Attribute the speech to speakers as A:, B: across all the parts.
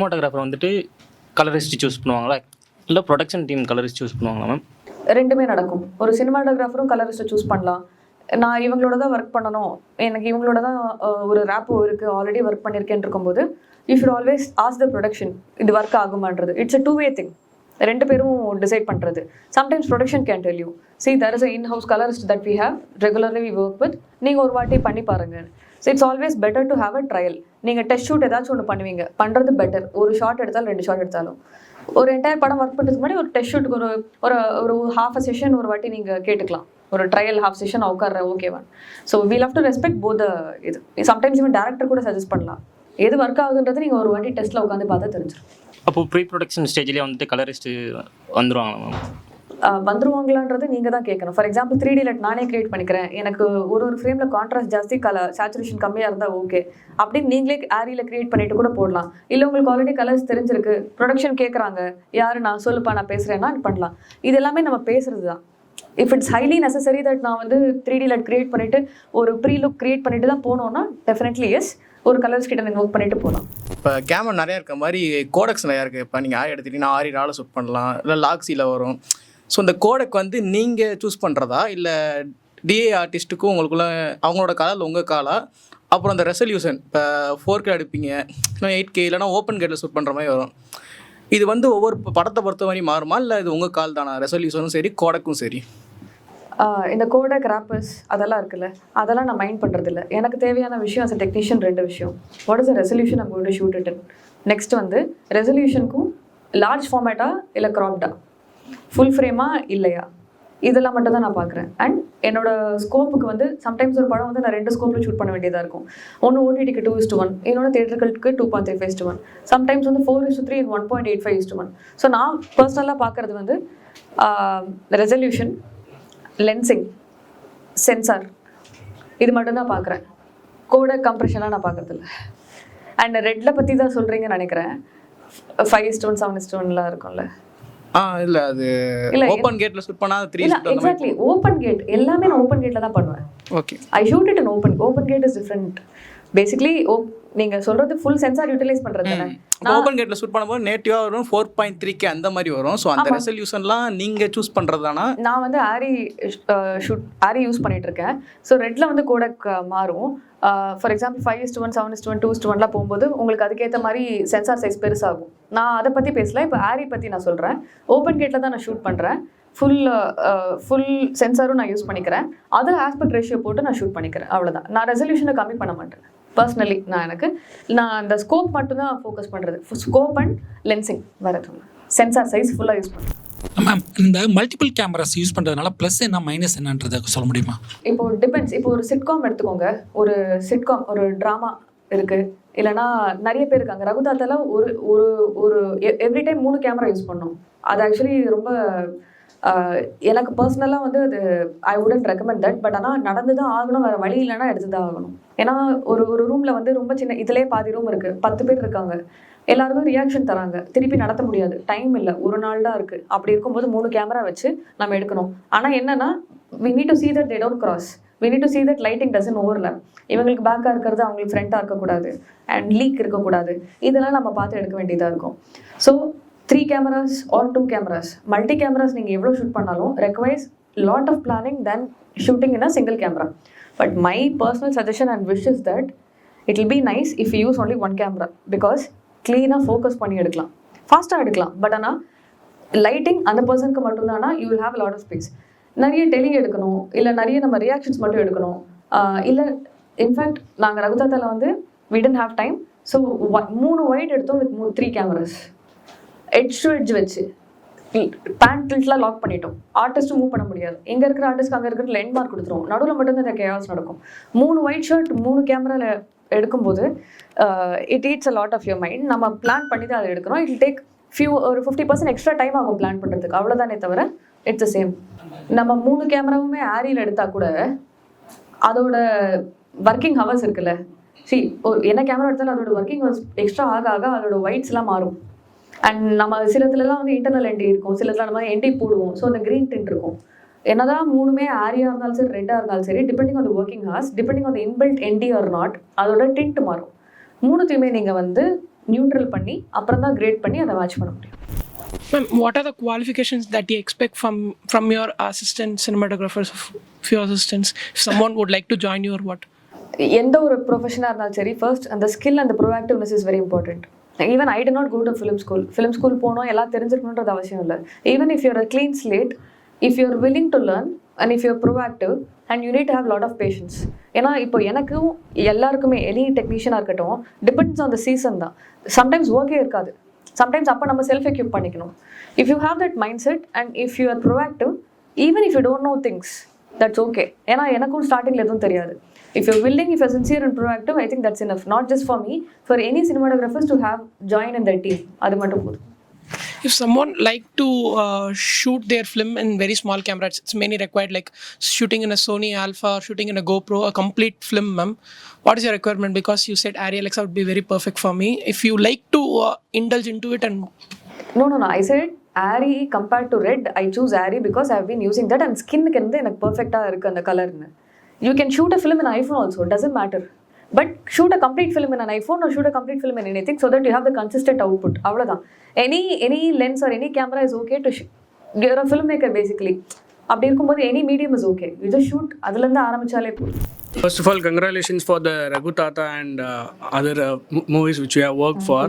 A: Cinematographer வந்துட்டு colourist choose பண்ணுவாங்களா, இல்லை ப்ரொடக்ஷன் டீம் கலரிஸ்ட் சூஸ் பண்ணுவாங்களா மேம்?
B: ரெண்டுமே நடக்கும். ஒரு சினிமாட்டோகிராஃபரும் கலரிஸ்ட்டை சூஸ் பண்ணலாம். நான் இவங்களோட தான் ஒர்க் பண்ணணும், எனக்கு இவங்களோட தான் ஒரு ரேப்போ இருக்குது, ஆல்ரெடி ஒர்க் பண்ணியிருக்கேன்னு இருக்கும்போது you should always ask the production இது ஒர்க் ஆகுமான்றது. It's a two way thing. ரெண்டு பேரும் டிசைட் பண்ணுறது. Sometimes production can tell you there is a in-house colorist that we have regularly we work with, நீங்கள் ஒரு வாட்டி பண்ணி பாருங்கள். So it's always better to have a trial. நீங்கள் டெஸ்ட் ஷூட் ஏதாச்சும் ஒன்று பண்ணுவீங்க, பண்ணுறது பெட்டர். ஒரு ஷார்ட் எடுத்தாலும் 2 ஷார்ட் எடுத்தாலும் ஒரு என்டையர் படம் ஒர்க் பண்ணுறதுக்கு முன்னாடி ஒரு டெஸ்ட் ஷூட்டுக்கு ஒரு ஒரு ஹாஃப் அ செஷன் ஒரு வாட்டி நீங்கள் கேட்டுக்கலாம். ஒரு ட்ரையல் ஹாஃப் செஷன் உட்கார ஓகேவா. So we love to respect both இது. சம்டைம்ஸ் இவன் டேரக்டர் கூட சஜஸ்ட் பண்ணலாம். எது ஒர்க் ஆகுதுன்றது நீங்கள் ஒரு வாட்டி டெஸ்ட்டில் உட்காந்து பார்த்தா தெரிஞ்சிடும்.
A: அப்போது ப்ரீ ப்ரொடக்ஷன் ஸ்டேஜ்லேயே வந்துட்டு கலரிஸ்ட்டு வந்துடுவாங்களா மேம்?
B: வந்துருவாங்களான்றது நீங்கள் தான் கேட்கணும். ஃபார் எக்ஸாம்பிள் 3D லைட் நானே கிரியேட் பண்ணிக்கிறேன், எனக்கு ஒரு ஃப்ரேமில் கான்ட்ராஸ்ட் ஜாஸ்தி, கலர் சேச்சுரேஷன் கம்மியாக இருந்தால் ஓகே அப்படின்னு நீங்களே ஆரியில் கிரியேட் பண்ணிட்டு கூட போடலாம். இல்லை உங்களுக்கு ஆல்ரெடி கலர்ஸ் தெரிஞ்சிருக்கு, ப்ரொடக்ஷன் கேட்குறாங்க, யார் நான் சொல்லுப்பா நான் பேசுகிறேன்னா பண்ணலாம். இது எல்லாமே நம்ம பேசுகிறது தான். If it's highly necessary that நான் வந்து 3D லைட் கிரியேட் பண்ணிவிட்டு ஒரு ப்ரீ லுக் கிரியேட் பண்ணிட்டு தான் போனோன்னா டெஃபினெட்லி எஸ், ஒரு கலர்ஸ் கிட்ட நீங்கள் ஒர்க் பண்ணிட்டு போகலாம்.
C: இப்போ கேமரா நிறையா இருக்க மாதிரி கோடக்ஸ் நிறையா இருக்குது. இப்போ நீங்கள் ஆரி எடுத்துகிட்டிங்கன்னா ஆரி ரால ஷூட் பண்ணலாம், இல்லை லாக்ஸியில் வரும். ஸோ இந்த கோடக் வந்து நீங்கள் சூஸ் பண்ணுறதா, இல்லை டிஏ ஆர்டிஸ்ட்டுக்கும் உங்களுக்குள்ள அவங்களோட காலா உங்கள் காலா? அப்புறம் அந்த ரெசல்யூஷன் இப்போ 4K எடுப்பீங்க, இல்லை 8K, இல்லைனா ஓப்பன் கேட்டில் ஷூட் பண்ணுற மாதிரி வரும். இது வந்து ஒவ்வொரு படத்தை பொறுத்த மாதிரி மாறுமா, இல்லை இது உங்கள் கால் தானா? ரெசல்யூஷனும் சரி கோடக்கும் சரி.
B: இந்த கோடக் ராப்பர்ஸ் அதெல்லாம் இருக்குல்ல, அதெல்லாம் நான் மைண்ட் பண்ணுறது இல்லை. எனக்கு தேவையான விஷயம் அஸ் அ டெக்னீஷியன் 2 விஷயம். What is the resolution I'm going to shoot it in. Next வந்து ரெசல்யூஷனுக்கும் லார்ஜ் ஃபார்மேட்டா இல்லை க்ராப்டா, ஃபுல் ஃப்ரேமா இல்லையா, இதெல்லாம் மட்டும் தான் நான் பார்க்குறேன். அண்ட் என்னோட ஸ்கோப்புக்கு வந்து சம்டைம்ஸ் ஒரு படம் வந்து நான் 2 ஸ்கோப்பில் ஷூட் பண்ண வேண்டியதாக இருக்கும். ஒன்று ஓடிடிக்கு 2:1, இன்னொன்று தியேட்டர்களுக்கு 2.35:1, சம்டைம்ஸ் வந்து 4:3 and 1.85:1. ஸோ நான் பர்சனலாக பார்க்குறது வந்து ரெசல்யூஷன், லென்சிங், சென்சார், இது மட்டும்தான் பார்க்குறேன். கோடக் கம்ப்ரெஷனாக நான் பார்க்குறதில்ல. அண்ட் ரெட்டில் பற்றி தான் சொல்கிறீங்கன்னு நினைக்கிறேன். 5:1, 7:1 இருக்கும்ல.
C: இல்லை அது ஓப்பன் கேட்டில் ஷூட் பண்ணால் 3.
B: எக்ஸாக்ட்லி, ஓப்பன் கேட் எல்லாமே நான் ஓப்பன் கேட்டில் தான் பண்ணுவேன்.
C: Okay,
B: I shoot it in open gate is different. Basically நீங்கள் சொல்கிறது ஃபுல் சென்சார் யூட்டிலைஸ் பண்ணுறது தானே.
C: ஓப்பன் கேட்டில் ஷூட் பண்ணும்போது நேட்டிவாக வரும் 4.3K அந்த மாதிரி வரும். ஸோ அந்த ரெசல்யூஷன்லாம் நீங்கள் சூஸ் பண்ணுறதானா?
B: நான் வந்து ஆரி யூஸ் பண்ணிட்டு இருக்கேன். ஸோ ரெட்டில் வந்து கோடக் மாறும். ஃபார் எக்ஸாம்பிள் 5:1, 7:1, 2:1 போகும்போது உங்களுக்கு அதுக்கேற்ற மாதிரி சென்சார் சைஸ் பெருசாகும். நான் அதை பற்றி பேசல, இப்போ ஆரி பற்றி நான் சொல்கிறேன். ஓப்பன் கேட்டில் தான் நான் ஷூட் பண்ணுறேன். ஃபுல் சென்சாரும் நான் யூஸ் பண்ணிக்கிறேன். அதில் ஆஸ்பெக்ட் ரேஷியோ போட்டு நான் ஷூட் பண்ணிக்கிறேன், அவ்வளோதான். நான் ரெசல்யூஷனை கம்மி பண்ண மாட்டேன் பர்சனலி. நான் அந்த ஸ்கோப் மட்டும்தான் ஃபோக்கஸ் பண்ணுறது. ஸ்கோப் அண்ட் லென்சிங் வரது, சென்சார் சைஸ் ஃபுல்லாக யூஸ் பண்ணுறேன்.
D: மேம், இந்த மல்டிபிள் கேமராஸ் யூஸ் பண்ணுறதுனால ப்ளஸ் என்ன மைனஸ் என்னன்றதை சொல்ல முடியுமா?
B: இப்போ டிபெண்ட்ஸ். இப்போ ஒரு சிட்காம் எடுத்துக்கோங்க. ஒரு சிட்காம், ஒரு ட்ராமா இருக்குது, இல்லைனா நிறைய பேர் இருக்காங்க. ரகுதாத்தால ஒரு எவ்ரி டைம் 3 கேமரா யூஸ் பண்ணோம். அது ஆக்சுவலி ரொம்ப எனக்கு பர்சனலாக வந்து அது ஐ வுடன்ட் ரெக்கமெண்ட் தட். பட் ஆனால் நடந்து தான் ஆகணும், வேறு வழி இல்லைன்னா எடுத்து தான் ஆகணும். ஏன்னா ஒரு ரூமில் வந்து ரொம்ப சின்ன, இதிலே பாதி ரூம் இருக்குது, 10 பேர் இருக்காங்க, எல்லாருக்கும் ரியாக்ஷன் தராங்க, திருப்பி நடத்த முடியாது, டைம் இல்லை, ஒரு நாள் தான் இருக்குது. அப்படி இருக்கும்போது 3 கேமரா வச்சு நம்ம எடுக்கணும். ஆனால் என்னென்னா we need to see that they don't cross, we need to see that lighting doesn't overlap. இவங்களுக்கு பேக்காக இருக்கிறது அவங்களுக்கு ஃப்ரண்ட்டாக இருக்கக்கூடாது, அண்ட் லீக் இருக்கக்கூடாது. இதெல்லாம் நம்ம பார்த்து எடுக்க வேண்டியதாக இருக்கும். So 3 cameras or 2 cameras, multi cameras நீங்கள் எவ்வளோ ஷூட் பண்ணாலும் requires lot of planning than shooting in a single camera. But my personal suggestion and wish is that it will be nice if you use only 1 camera, because க்ளீனாக focus பண்ணி எடுக்கலாம், ஃபாஸ்ட்டாக எடுக்கலாம். But ஆனால் lighting அந்த பர்சனுக்கு மட்டும்தானா you will have lot of space. நிறைய டெலி எடுக்கணும், இல்லை நிறைய நம்ம ரியாக்ஷன்ஸ் மட்டும் எடுக்கணும். இல்லை இன்ஃபேக்ட் நாங்கள் ரகுதாத்தால வந்து we didn't have time, so 3 wide எடுத்தோம் with 3 cameras. Edge to edge வச்சு பேண்ட் டில்ட்லாம் லாக் பண்ணிட்டோம். ஆர்டிஸ்ட்டும் மூவ் பண்ண முடியாது. எங்கே இருக்கிற ஆர்டிஸ்ட்க்கு அங்கே இருக்கிற எண்ட் மார்க் கொடுத்துருவோம். நடுவில் மட்டும் தான் இந்த கேஸ் நடக்கும். 3 ஒயிட் ஷர்ட் 3 கேமராவில் எடுக்கும்போது it eats a lot of your mind. நம்ம பிளான் பண்ணி தான் அதை எடுக்கிறோம். இட் டேக் ஒரு 50% எக்ஸ்ட்ரா டைம் ஆகும் பிளான் பண்ணுறதுக்கு, அவ்வளோதானே தவிர இட்ஸ் சேம். நம்ம 3 கேமராவுமே ஆரியில் எடுத்தால் கூட அதோட ஒர்க்கிங் ஹவர்ஸ் இருக்குல்ல. என்ன கேமரா எடுத்தாலும் அதோட ஒர்க்கிங் ஹவர்ஸ் எக்ஸ்ட்ரா ஆக ஆக அதோட ஒயிட்ஸ்லாம் மாறும். அண்ட் நம்ம சிலத்துலலாம் வந்து இன்டர்னல் என்டி இருக்கும், சிலத்துல நம்ம என்டி போடுவோம். ஸோ அந்த க்ரீன் டிண்ட் இருக்கும். என்னதான் 3மே ஆரியாக இருந்தாலும் சரி, ரெட்டாக இருந்தாலும் சரி, depending on the working hours, depending on the inbuilt ND or not, அதோட டிண்ட் மாறும். 3த்தையுமே நீங்கள் வந்து நியூட்ரல் பண்ணி அப்புறம் தான் கிரேட் பண்ணி அதை வாட்ச் பண்ண முடியும்.
E: Ma'am, what are the qualifications that you expect from your assistant cinematographers, of your assistants? If someone would like to join you or what?
B: எந்த ஒரு ப்ரொஃபஷனாக இருந்தாலும் சரி, ஃபர்ஸ்ட் அந்த skill and proactiveness is very important. Even I did not go to film school போனோம் எல்லாம் தெரிஞ்சிருக்கணுன்றது அவசியம் இல்லை. Even if you're a clean slate, if you're willing to learn and if you're proactive and you need to have lot of patience. ஏன்னா இப்போ எனக்கும் எல்லாருக்குமே any டெக்னீஷியனாக இருக்கட்டும் டிபெண்ட்ஸ் ஆன் த சீசன் தான். சம்டைம்ஸ் ஒர்க்கே இருக்காது, சம்டைம்ஸ் அப்போ நம்ம செல்ஃப் எக்யூப் பண்ணிக்கணும். If you have that mind set and if you are proactive, even if you don't know things, that's okay. ஏன்னா எனக்கும் ஸ்டார்டிங்கில் எதுவும் தெரியாது. If you're willing, if you're sincere and proactive, I think that's enough. Not just for me, for any cinematographers to have join in their team. அது மட்டும் போதும்.
E: If someone like to shoot their film in very small camera, it's mainly required like shooting in a Sony Alpha, shooting in a GoPro, a complete film, ma'am. What is your requirement? Because you said Arri Alexa would be very perfect for me. If you like to indulge into it and...
B: No. I said Arri compared to Red, I choose Arri because I've been using that and skin வந்து எனக்கு perfect-ஆ இருக்கு அந்த கலர்னு. You can shoot a film in iPhone also, it doesn't matter. But shoot a complete film in an iPhone or shoot a complete film in anything so that you have the consistent output. அவ்வளோதான். Any lens or any camera is okay to shoot. You're a filmmaker basically. அப்படி இருக்கும்போது any medium is okay. You just shoot. அதுலேருந்து ஆரம்பிச்சாலே போதும்.
F: First of all, congratulations for the Raghu Tata and other movies which you have worked for.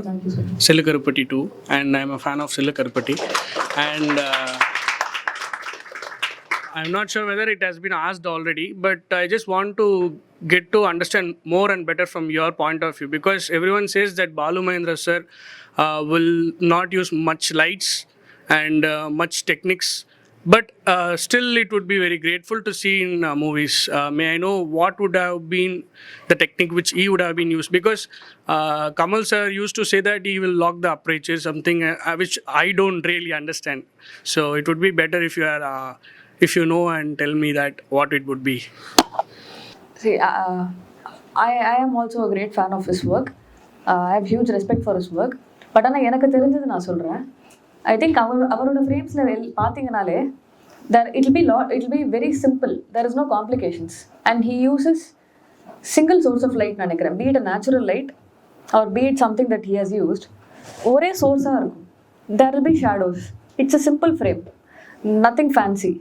F: Silakarupati too, and I'm a fan of Silakarupati. And I'm not sure whether it has been asked already, but I just want to get to understand more and better from your point of view, because everyone says that Balu Mahendra sir will not use much lights and much techniques, but still it would be very grateful to see in movies. May I know what would have been the technique which he would have been used? Because Kamal sir used to say that he will lock the aperture, something which I don't really understand. So it would be better if you are if you know and tell me that what it would be.
B: See, I am also a great fan of his work. I have huge respect for his work. But ஆனால் எனக்கு தெரிஞ்சது நான் சொல்கிறேன். I think அவரோட ஃப்ரேம்ஸில் பார்த்தீங்கனாலே it will be very simple. There is no complications. And he uses single source of light நினைக்கிறேன். Be it a natural light or be it something that he has used. ஒரே சோர்ஸாக இருக்கும். There will be shadows. It's a simple frame. Nothing fancy.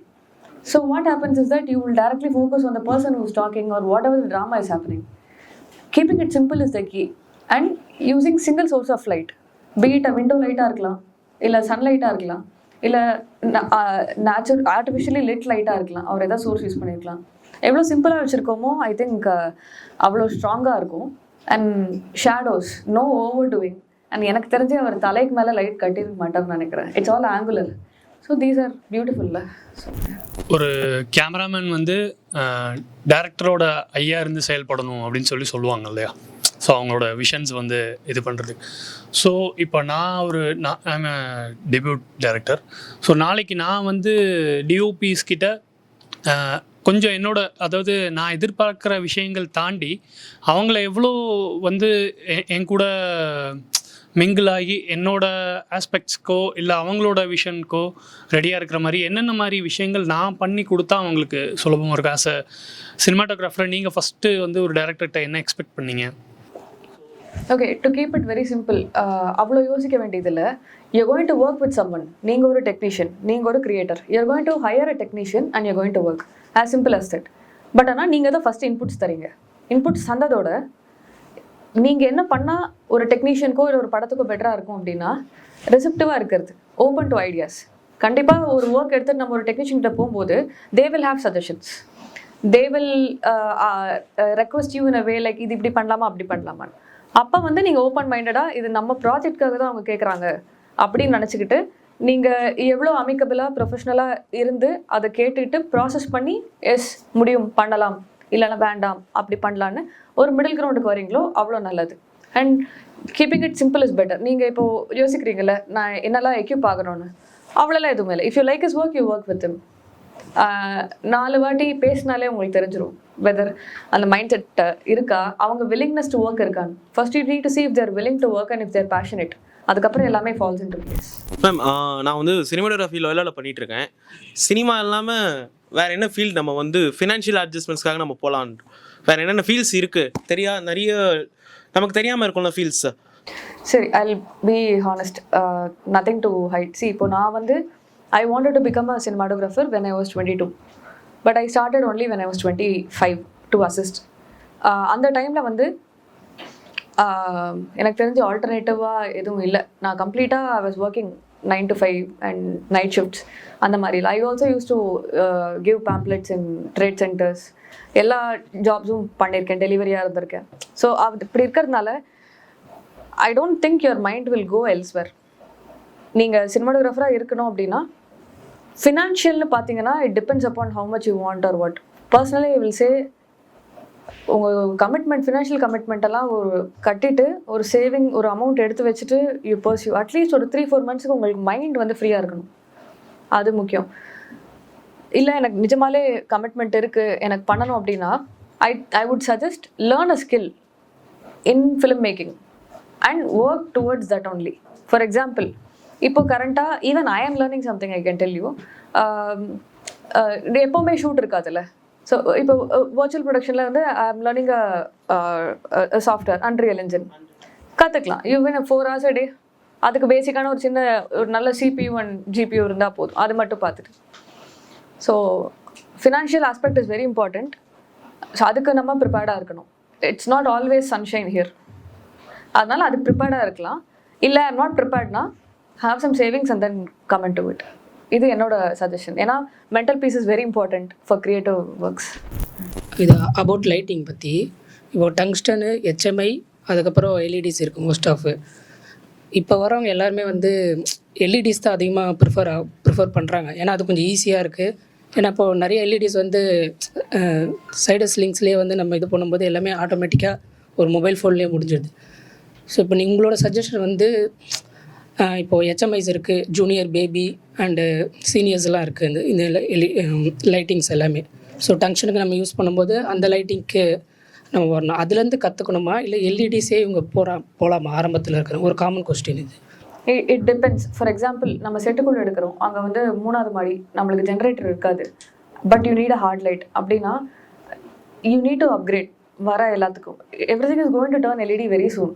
B: So what happens is that you will directly focus on the person who's talking or whatever the drama is happening. Keeping it simple is the key. And using single source of light. Be it a window light இருக்கலாம், இல்லை சன்லைட்டாக இருக்கலாம், இல்லை artificially lid லைட்டாக இருக்கலாம். அவர் எதாவது source use பண்ணியிருக்கலாம். எவ்வளோ சிம்பிளாக வச்சுருக்கோமோ ஐ திங்க் அவ்வளோ ஸ்ட்ராங்காக இருக்கும். And shadows, no overdoing. And எனக்கு தெரிஞ்சு அவர் தலைக்கு மேலே லைட் கட்டிருக்க மாட்டார்னு நினைக்கிறேன். It's all angular. So these are பியூட்டிஃபுல்ல.
G: ஒரு கேமராமேன் வந்து டேரக்டரோட ஐயா இருந்து செயல்படணும் அப்படின்னு சொல்லுவாங்க இல்லையா? ஸோ அவங்களோட விஷன்ஸ் வந்து இது பண்ணுறதுக்கு. ஸோ இப்போ ஐம் டெபியூட் டைரக்டர். ஸோ நாளைக்கு நான் வந்து டிஓபிஸ் கிட்ட கொஞ்சம் அதாவது நான் எதிர்பார்க்குற விஷயங்கள் தாண்டி அவங்கள எவ்வளோ வந்து என் கூட மிங்கிள் ஆகி என்னோட ஆஸ்பெக்ட்ஸ்க்கோ இல்லை அவங்களோட விஷனுக்கோ ரெடியாக இருக்கிற மாதிரி என்னென்ன மாதிரி விஷயங்கள் நான் பண்ணி கொடுத்தா அவங்களுக்கு சுலபமாக இருக்கும். ஆஸ் அ சினிமாட்டோகிராஃபரை நீங்கள் ஃபஸ்ட்டு வந்து ஒரு டைரக்டர்கிட்ட என்ன எக்ஸ்பெக்ட் பண்ணீங்க?
B: Okay, to keep it very simple, அவ்வளோ யோசிக்க வேண்டியதில்லை. You're going to work with someone. நீங்கள் ஒரு டெக்னீஷியன், நீங்கள் ஒரு creator. You're going to hire a technician and you're going to work as simple as that. But ஆனால் நீங்கள் தான் ஃபஸ்ட் இன்புட்ஸ் தரீங்க. இன்புட்ஸ் தந்ததோட நீங்கள் என்ன பண்ணால் ஒரு டெக்னீஷியனுக்கோ இல்லை ஒரு படத்துக்கோ பெட்டராக இருக்கும் அப்படின்னா ரிசெப்டிவாக இருக்கிறது, ஓப்பன் டு ஐடியாஸ். கண்டிப்பாக ஒரு ஒர்க் எடுத்துகிட்டு நம்ம ஒரு டெக்னீஷியன்கிட்ட போகும்போது they will have suggestions. They will request you in a way like இது இப்படி பண்ணலாமா அப்படி பண்ணலாமான்னு. அப்போ வந்து நீங்கள் ஓப்பன் மைண்டடாக இது நம்ம ப்ராஜெக்ட்காக தான் அவங்க கேட்குறாங்க அப்படின்னு நினச்சிக்கிட்டு நீங்கள் எவ்வளோ அமிக்கபிளாக ப்ரொஃபஷ்னலாக இருந்து அதை கேட்டுக்கிட்டு ப்ராசஸ் பண்ணி எஸ் முடியும் பண்ணலாம் இல்லைன்னா வேண்டாம் அப்படி பண்ணலான்னு ஒரு மிடில் கிரவுண்டுக்கு வரீங்களோ அவ்வளோ நல்லது. And keeping it simple is better. நீங்கள் இப்போது யோசிக்கிறீங்கல்ல நான் என்னெல்லாம் எக்யூப் ஆகணும்னு, அவ்வளோலாம் எதுவுமே இல்லை. If you like is work you work with him. 4 வாட்டி பேசினாலே உங்களுக்கு தெரிஞ்சிடும் வெதர் அந்த மைண்ட் செட் இருக்கா, அவங்க வில்லிங்னஸ் டு ஒர்க் இருக்கான்னு. First you need to see if they are willing to work and if they are passionate. அதுக்கப்புறம் எல்லாமே ஃபால்ஸ் இன்டு பிளேஸ்.
H: மேம், நான் வந்து சினிமாட்டோகிராஃபி லோயலாவில் பண்ணிகிட்டு இருக்கேன். சினிமா இல்லாமல் வேறு என்ன ஃபீல்ட் நம்ம வந்து ஃபினான்ஷியல் அட்ஜஸ்ட்மெண்ட்ஸ்க்காக நம்ம போகலான், வேறு என்னென்ன ஃபீல்ட்ஸ் இருக்குது நிறைய நமக்கு தெரியாமல் இருக்கும்ல ஃபீல்ட்ஸ்.
B: சரி, I'll be honest. Nothing to hide. See, இப்போ நான் வந்து I wanted to become a cinematographer when I was 22. But I started only when I was 25 to assist. அந்த டைமில் வந்து எனக்கு தெரிஞ்ச ஆல்டர்னேட்டிவாக எதுவும் இல்லை. நான் கம்ப்ளீட்டாக I was working 9 to 5 and night shifts அந்த மாதிரி. I also use to give pamphlets in trade centres. எல்லா ஜாப்ஸும் பண்ணியிருக்கேன், டெலிவரியாக இருந்திருக்கேன். ஸோ இப்படி இருக்கிறதுனால I don't think your mind will go elsewhere. நீங்கள் சினிமாட்டோகிராஃபராக இருக்கணும் அப்படின்னா ஃபினான்ஷியல்னு பார்த்தீங்கன்னா it depends upon how much you want or what. Personally I will say உங்கள் கமிட்மெண்ட், ஃபினான்ஷியல் கமிட்மெண்ட்டெல்லாம் ஒரு கட்டிட்டு ஒரு சேவிங் ஒரு அமௌண்ட் எடுத்து வச்சுட்டு யூ பர்சியூ. அட்லீஸ்ட் ஒரு 3-4 monthsக்கு உங்களுக்கு மைண்ட் வந்து ஃப்ரீயாக இருக்கணும், அது முக்கியம். இல்லை எனக்கு நிஜமாலே கமிட்மெண்ட் இருக்குது எனக்கு பண்ணணும் அப்படின்னா I would suggest learn a skill in film making and work towards that only. For example, இப்போ கரண்ட்டாக even I am learning something, I can tell you. எப்போவுமே ஷூட் இருக்காதுல்ல. ஸோ இப்போ வர்ச்சுவல் ப்ரொடக்ஷனில் வந்து I am learning a software Unreal Engine கற்றுக்கலாம். Even 4 hours a day. அதுக்கு பேசிக்கான ஒரு நல்ல CPU அண்ட் GPU இருந்தால் போதும், அது மட்டும் பார்த்துட்டு. So financial aspect is very important. So அதுக்கு நம்ம ப்ரிப்பேர்டாக இருக்கணும். It's not always sunshine here. அதனால் அதுக்கு ப்ரிப்பேர்டாக இருக்கலாம். இல்லை ஐம் நாட் ப்ரிப்பேர்ட்னா have some savings and then come in to it. இது என்னோட சஜஷன். ஏன்னா mental peace is very important for creative works.
I: இது அபவுட் லைட்டிங் பற்றி, இப்போ டங்ஸ்டனு, HMI, அதுக்கப்புறம் எல்இடிஸ் இருக்குது மோஸ்ட் ஆஃப். இப்போ வரவங்க எல்லாருமே வந்து எல்இடிஸ் தான் அதிகமாக ப்ரிஃபர் பண்ணுறாங்க. ஏன்னா அது கொஞ்சம் ஈஸியாக இருக்குது. ஏன்னா இப்போது நிறைய எல்இடிஸ் வந்து சைடஸ் லிங்க்ஸ்லேயே வந்து நம்ம இது பண்ணும்போது எல்லாமே ஆட்டோமேட்டிக்காக ஒரு மொபைல் ஃபோன்லேயே முடிஞ்சிடுது. ஸோ இப்போ உங்களோட சஜஷன் வந்து இப்போது HMIs இருக்குது, ஜூனியர் பேபி அண்டு சீனியர்ஸ்லாம் இருக்குது இந்த லைட்டிங்ஸ் எல்லாமே. ஸோ டங்ஷனுக்கு நம்ம யூஸ் பண்ணும்போது அந்த லைட்டிங்க்கு நம்ம வரணும். அதுலேருந்து கற்றுக்கணுமா இல்லை எல்இடிஸே இவங்க போகலாமா? ஆரம்பத்தில் இருக்கிற ஒரு காமன் கொஸ்டின் இது.
B: It depends. ஃபார் எக்ஸாம்பிள், நம்ம செட்டுக்குள்ளே எடுக்கிறோம், அங்கே வந்து 3வது மாடி, நம்மளுக்கு ஜென்ரேட்டர் இருக்காது, but you need a hard light அப்படின்னா யூ நீட் டு அப்கிரேட். வர எல்லாத்துக்கும் everything is going to turn LED very soon.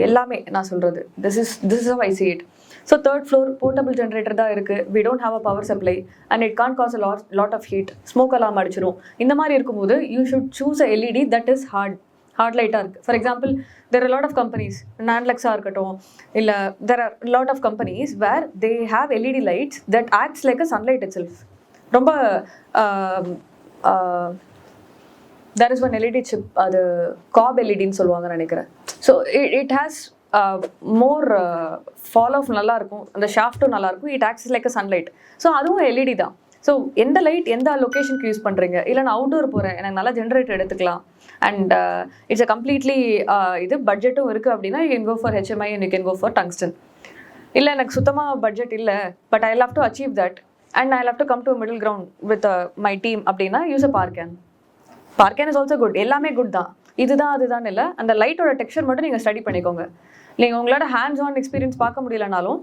B: எல்லாமே நான் சொல்கிறது this is how I see it. So 3rd floor portable generator தான் இருக்குது. We don't have a power supply and it can cause a lot of heat. Smoke alarm அடிச்சிடும். இந்த மாதிரி இருக்கும்போது you should choose a LED that is hard லைட்டாக இருக்குது. For example, there are lot of companies, நான்லெக்ஸாக இருக்கட்டும், இல்லை there are lot of companies where they have LED lights that acts like a sunlight it self. ரொம்ப there is one LED chip, அது காப் எல்இடின்னு சொல்லுவாங்கன்னு நினைக்கிறேன். So it has more fall off நல்லாயிருக்கும், அந்த ஷாஃப்ட்டும் நல்லாயிருக்கும். It acts like a sunlight. So அதுவும் எல்இடி தான். ஸோ எந்த லைட் எந்த லொக்கேஷனுக்கு யூஸ் பண்ணுறீங்க, இல்லை நான் அவுட்டோர் போகிறேன் எனக்கு நல்லா ஜென்ரேட்டர் எடுத்துக்கலாம் அண்ட் இட்ஸ் அ கம்ப்ளீட்லி இது பட்ஜெட்டும் இருக்குது அப்படின்னா you can go for HMI and you can go for tungsten. இல்லை எனக்கு சுத்தமாக பட்ஜெட் இல்லை, but I have to achieve that and I have to come to middle ground with my team அப்படின்னா use a par can is also good. எல்லாமே good தான், இதுதான் அதுதான் இல்லை. அந்த லைட்டோட டெக்ஸ்சர் மட்டும் நீங்கள் ஸ்டடி பண்ணிக்கோங்க. நீங்கள் உங்களோட ஹேண்ட்ஸ் ஆன் எக்ஸ்பீரியன்ஸ் பார்க்க முடியலனாலும்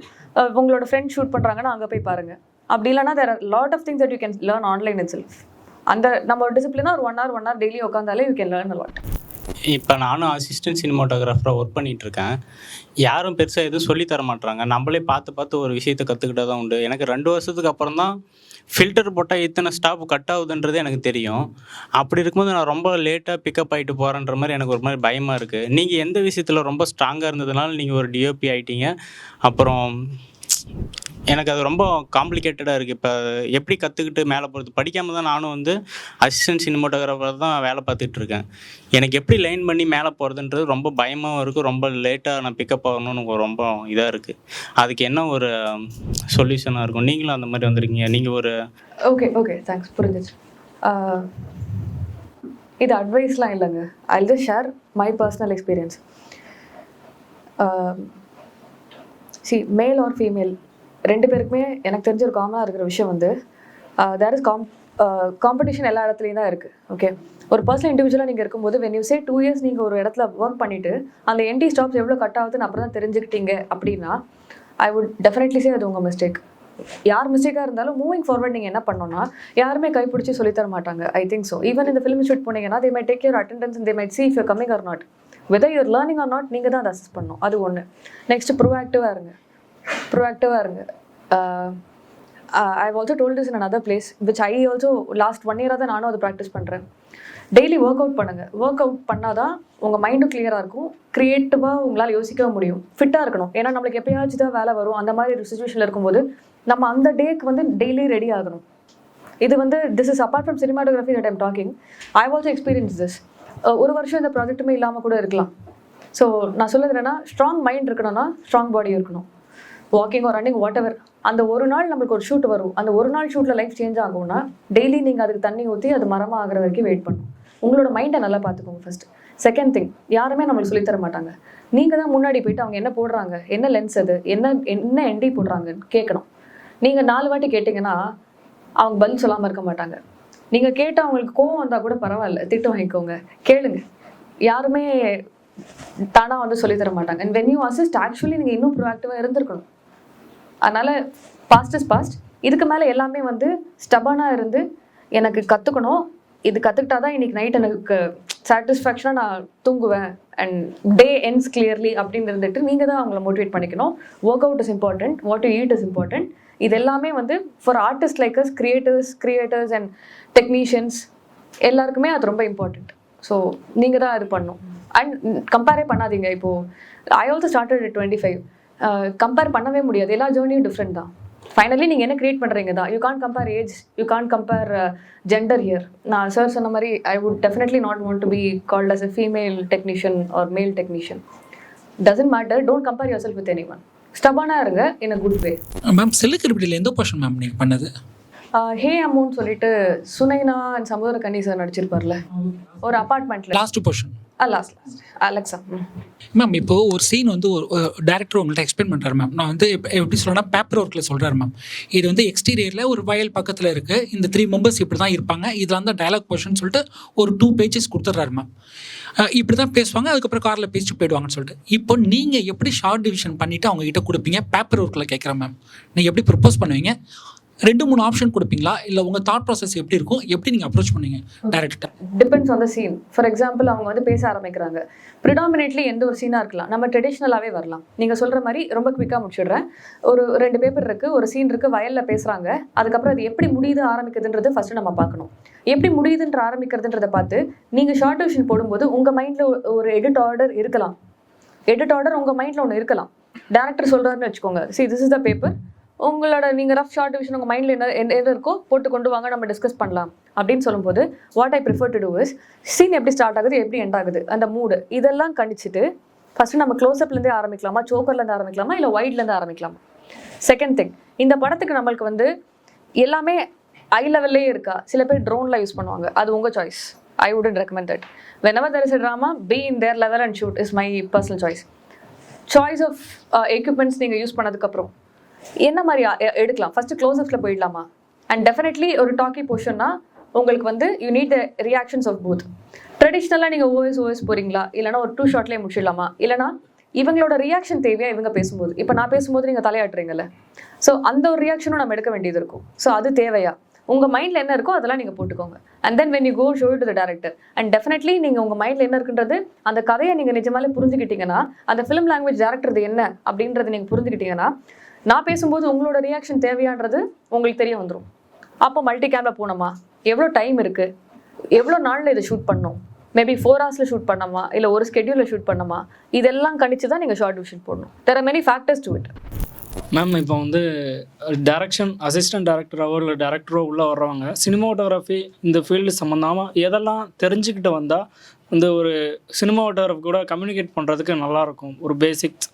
B: உங்களோட ஃப்ரெண்ட் ஷூட் பண்ணுறாங்கன்னா அங்கே போய் பாருங்கள். அப்படி இல்லைனா there are lot of things that you can learn online it self. அந்த நம்ம ஒரு டிசிப்ளினாக ஒரு 1 hour டெய்லி உட்காந்தாலே you can learn a lot.
J: இப்போ நானும் அசிஸ்டன்ட் சினிமாட்டோகிராஃபராக ஒர்க் பண்ணிகிட்ருக்கேன். யாரும் பெருசாக எதுவும் சொல்லித்தர மாட்றாங்க. நம்மளே பார்த்து ஒரு விஷயத்தை கற்றுக்கிட்டே தான் உண்டு. எனக்கு 2 வருஷத்துக்கு அப்புறம் தான் ஃபில்டர் போட்டால் இத்தனை ஸ்டாப் கட் ஆகுதுன்றது எனக்கு தெரியும். அப்படி இருக்கும்போது நான் ரொம்ப லேட்டாக பிக்கப் ஆகிட்டு போகிறேன்ற மாதிரி எனக்கு ஒரு மாதிரி பயமாக இருக்குது. நீங்கள் எந்த விஷயத்தில் ரொம்ப ஸ்ட்ராங்காக இருந்ததுனால நீங்கள் ஒரு டிஓபி ஆகிட்டீங்க? அப்புறம் எனக்கு அது ரொம்ப காம்ப்ளிகேட்டடாக இருக்குது. இப்போ எப்படி கற்றுக்கிட்டு மேலே போகிறது? படிக்காமல் தான் நானும் வந்து அசிஸ்டன்ட் சினிமாட்டோகிராஃபர் தான் வேலை பார்த்துட்ருக்கேன். எனக்கு எப்படி லைன் பண்ணி மேலே போகிறதுன்றது ரொம்ப பயமாகவும் இருக்குது. ரொம்ப லேட்டாக நான் பிக்கப் ஆகணும்னு ரொம்ப இதாக இருக்குது. அதுக்கு என்ன ஒரு சொல்யூஷனாக இருக்கும்? நீங்களும் அந்த மாதிரி வந்திருக்கீங்க, நீங்கள் ஒரு
B: ஓகே தேங்க்ஸ், புரிஞ்சிச்சு. இது அட்வைஸ்லாம் இல்லைங்க. I just share my personal experience. Male or female 2 பேருக்குமே எனக்கு தெரிஞ்ச ஒரு காமனாக இருக்கிற விஷயம் வந்து தேர் இஸ் காம்படிஷன் எல்லா இடத்துலையும் தான் இருக்குது. ஓகே, ஒரு பர்சனல் இண்டிவிஜுவலாக நீங்கள் இருக்கும்போது when you say 2 years நீங்கள் ஒரு இடத்துல ஒர்க் பண்ணிவிட்டு அந்த என்டி ஸ்டாப்ஸ் எவ்வளோ கட் ஆகுதுன்னு அப்புறம் தான் தெரிஞ்சுக்கிட்டீங்க அப்படின்னா ஐ வுட் டெஃபினெட்லி சே அது உங்கள் மிஸ்டேக். யார் மிஸ்டேக்காக இருந்தாலும் மூவிங் ஃபார்வர்ட் நீங்கள் என்ன பண்ணணும்னா யாருமே கைப்பிடிச்சி சொல்லித்தர மாட்டாங்க. I think so. ஈவன் இந்த ஃபிலிம் ஷூட் போனீங்கன்னா they may take your attendance and they might see if you're coming or not. Whether your learning or not நீங்கள் தான் அதை அசஸ் பண்ணணும். அது ஒன்று. நெக்ஸ்ட் ப்ரோஆக்டிவாக இருங்க. I've also told this in another place, which I also last 1 year தான் நானும் அதை ப்ராக்டிஸ் பண்ணுறேன். டெய்லி ஒர்க் அவுட் பண்ணுங்கள். ஒர்க் அவுட் பண்ணால் தான் உங்கள் மைண்டும் கிளியராக இருக்கும், க்ரியேட்டிவாக உங்களால் யோசிக்க முடியும், ஃபிட்டாக இருக்கணும். ஏன்னா நம்மளுக்கு எப்பயாச்சும் தான் வேலை வரும். அந்த மாதிரி ஒரு சுச்சுவேஷனில் இருக்கும்போது நம்ம அந்த டேக்கு வந்து டெய்லி ரெடி ஆகணும். இது வந்து this is apart from cinematography that I'm talking. I also experience this. ஒரு வருஷம் இந்த ப்ராஜெக்ட்டுமே இல்லாமல் கூட இருக்கலாம். ஸோ நான் சொல்லுறது என்னன்னா, ஸ்ட்ராங் மைண்ட் இருக்கணும்னா ஸ்ட்ராங் பாடி இருக்கணும். வாக்கிங் ஒரு ரன்னிங் வாட் எவர். அந்த ஒரு நாள் நம்மளுக்கு ஒரு ஷூட் வரும். அந்த ஒரு நாள் ஷூட்டில் லைஃப் சேஞ்ச் ஆகும்னா டெய்லி நீங்கள் அதுக்கு தண்ணி ஊற்றி அது மரமாக ஆகிற வரைக்கும் வெயிட் பண்ணணும். உங்களோட மைண்டை நல்லா பார்த்துக்கோங்க ஃபர்ஸ்ட். செகண்ட் திங், யாருமே நம்மளுக்கு சொல்லித்தர மாட்டாங்க. நீங்கள் தான் முன்னாடி போயிட்டு அவங்க என்ன போடுறாங்க, என்ன லென்ஸ் அது, என்ன என்டி போடுறாங்கன்னு கேட்கணும். நீங்கள் 4 வாட்டி கேட்டிங்கன்னா அவங்க பதில் சொல்லாமல் இருக்க மாட்டாங்க. நீங்கள் கேட்டால் அவங்களுக்கு கோவம் வந்தால் கூட பரவாயில்ல, திட்டு வாங்கிக்கோங்க, கேளுங்க. யாருமே தானாக வந்து சொல்லித்தர மாட்டாங்க. And when you assist actually நீங்கள் இன்னும் ப்ரோஆக்டிவாக இருந்திருக்கணும். அதனால் பாஸ்ட் இஸ் பாஸ்ட். இதுக்கு மேலே எல்லாமே வந்து ஸ்டபனாக இருந்து எனக்கு கற்றுக்கணும், இது கற்றுக்கிட்டா தான் இன்றைக்கி நைட் எனக்கு சாட்டிஸ்ஃபேக்ஷனாக நான் தூங்குவேன் அண்ட் டே எண்ட்ஸ் கிளியர்லி அப்படின்னு இருந்துட்டு நீங்கள் தான் அவங்கள மோட்டிவேட் பண்ணிக்கணும். Work out is important, what to eat is important. இது எல்லாமே வந்து for artist like us, creators and technicians எல்லாருக்குமே அது ரொம்ப இம்பார்ட்டண்ட். ஸோ நீங்கள் தான் இது பண்ணணும். அண்ட் கம்பேரே பண்ணாதீங்க. இப்போது I also started at 25. Compare பண்ணவே முடியாது. எல்லா ஜேர்னியும் டிஃப்ரெண்ட் தான். ஃபைனலி நீங்கள் என்ன க்ரியேட் பண்ணுறீங்க தான். You can't compare age, you can't compare gender here. நான் சார் சொன்ன மாதிரி I would definitely not want to be called as a female technician or male technician. Doesn't matter. Don't compare your self with any one. ஸ்டபானாக இருங்க in a good way.
D: Ma'am செல்லுக்கருப்பட்டியில் எந்த portion ma'am நீங்கள் பண்ணது?
B: ஹே அம்மோன்னு சொல்லிட்டு Sunaina and சமுதிர கன்னி sir நடிச்சிருப்பார்ல, ஒரு அப்பார்ட்மெண்ட்டில்
D: last portion.
B: Last Alexa.
D: Ma'am இப்போ ஒரு சீன் வந்து ஒரு டேரக்டர் உங்கள்கிட்ட எக்ஸ்பிளைன் பண்ணுறாரு மேம். நான் வந்து எப்படி சொல்கிறேன்னா பேப்பர் ஒர்க்கில் சொல்கிறாரு மேம். இது வந்து எக்ஸ்டீரியரில் ஒரு வயல் பக்கத்தில் இருக்குது, இந்த 3 மெம்பர்ஸ் இப்படி தான் இருப்பாங்க, இதில் வந்து டயலாக் போர்ஷன் சொல்லிட்டு ஒரு 2 pages கொடுத்துட்றாரு மேம். இப்படி தான் பேசுவாங்க, அதுக்கப்புறம் காரில் பேசிட்டு போயிடுவாங்கன்னு சொல்லிட்டு. இப்போ நீங்கள் எப்படி ஷார்ட் டிவிஷன் பண்ணிவிட்டு அவங்ககிட்ட கொடுப்பீங்க? பேப்பர் ஒர்க்கில் கேட்குறேன் மேம். நீங்கள் எப்படி ப்ரப்போஸ் பண்ணுவீங்க? 2-3 ஆப்ஷன் கொடுப்பீங்களா? இல்லை உங்கள் தாட் ப்ராசஸ் எப்படி இருக்கும்? எப்படி நீங்கள் அப்ரோச் பண்ணுவீங்க director?
B: Depends on the scene. For example அவங்க வந்து பேச ஆரம்பிக்கிறாங்க. ப்ரிடாமினேட்லி எந்த ஒரு சீனாக இருக்கலாம், நம்ம ட்ரெடிஷ்னலாகவே வரலாம். நீங்கள் சொல்கிற மாதிரி ரொம்ப குவிக்காக முடிச்சிடுறேன். ஒரு 2 பேப்பர் இருக்குது, ஒரு சீன் இருக்குது, வயலில் பேசுகிறாங்க. அதுக்கப்புறம் அது எப்படி முடியுது ஆரம்பிக்குதுன்றது ஃபஸ்ட்டு நம்ம பார்க்கணும். எப்படி முடியுதுன்ற ஆரம்பிக்கிறதுன்றதை பார்த்து நீங்கள் ஷார்ட் டிவிஷன் போடும்போது உங்கள் மைண்டில் ஒரு எடிட் ஆர்டர் இருக்கலாம். எடிட் ஆர்டர் உங்கள் மைண்டில் ஒன்று இருக்கலாம். டேரக்டர் சொல்கிறாருன்னு வச்சுக்கோங்க, see this is the paper, உங்களோட நீங்கள் ரஃப் ஷார்ட் டிவிஷன் உங்கள் மைண்டில் என்ன இருக்கோ போட்டு கொண்டு வாங்க, நம்ம டிஸ்கஸ் பண்ணலாம் அப்படின்னு சொல்லும்போது what I prefer to do is scene எப்படி ஸ்டார்ட் ஆகுது, எப்படி எண்ட் ஆகுது, அந்த மூடு இதெல்லாம் கணிச்சிட்டு ஃபஸ்ட்டு நம்ம க்ளோஸ்அப்லேருந்தே ஆரம்பிக்கலாமா, சோக்கர்லேருந்து ஆரம்பிக்கலாமா, இல்லை வைட்லேருந்து ஆரம்பிக்கலாமா. செகண்ட் திங், இந்த படத்துக்கு நம்மளுக்கு வந்து எல்லாமே ஐ லெவல்லே இருக்கா. சில பேர் ட்ரோனில் யூஸ் பண்ணுவாங்க, அது உங்கள் choice. I wouldn't recommend that. whenever there is a drama, be in their level and shoot is my personal choice. Choice of equipments நீங்கள் யூஸ் பண்ணதுக்கப்புறம் என்ன மாதிரி எடுக்கலாம், ஃபஸ்ட்டு க்ளோஸ்அப்ஸில் போயிடலாமா. அண்ட் டெஃபினெட்லி ஒரு டாக்கி போர்ஷன்னா உங்களுக்கு வந்து you need the reactions of both. ட்ரெடிஷ்னலாக நீங்கள் ஓஎஸ் போகிறீங்களா, இல்லைனா ஒரு 2 ஷாட்லேயே முடிச்சிடலாமா, இல்லைனா இவங்களோட ரியாக்ஷன் தேவையா இவங்க பேசும்போது. இப்போ நான் பேசும்போது நீங்கள் தலையாட்டுறீங்கல்ல, ஸோ அந்த ஒரு ரியாக்ஷனும் நம்ம எடுக்க வேண்டியது இருக்கும். ஸோ அது தேவையா, உங்கள் மைண்டில் என்ன இருக்கோ அதெல்லாம் நீங்கள் போட்டுக்கோங்க. And then when you go show to the director and definitely நீங்கள் உங்கள் மைண்டில் என்ன இருக்குன்றது, அந்த கதையை நீங்கள் நிஜமாலே புரிஞ்சுக்கிட்டீங்கன்னா, அந்த ஃபிலிம் லாங்குவேஜ் டேரக்டர் என்ன அப்படின்றத நீங்கள் புரிஞ்சுக்கிட்டீங்கன்னா, நான் பேசும்போது உங்களோட ரியாக்ஷன் தேவையான்றது உங்களுக்கு தெரிய வந்துடும். அப்போ மல்டி கேமரா போனோமா, எவ்வளோ டைம் இருக்குது, எவ்வளோ நாளில் இதை ஷூட் பண்ணணும், மேபி 4 hours ஷூட் பண்ணோமா, இல்லை ஒரு ஸ்கெட்யூலில் ஷூட் பண்ணோமா, இதெல்லாம் கணிச்சு தான் நீங்கள் ஷார்ட் டிவிஷன் போடணும். There are many factors to it.
K: Ma'am இப்போ வந்து டைரக்ஷன் அசிஸ்டன்ட் டைரக்டராகவோ இல்லை டைரக்டரோ உள்ளே வர்றவங்க சினிமாட்டோகிராஃபி இந்த ஃபீல்டு சம்மந்தமாக எதெல்லாம் தெரிஞ்சுக்கிட்டு வந்தால் வந்து ஒரு சினிமாட்டோகிராஃபி கூட கம்யூனிகேட் பண்ணுறதுக்கு நல்லாயிருக்கும், ஒரு பேசிக்ஸ்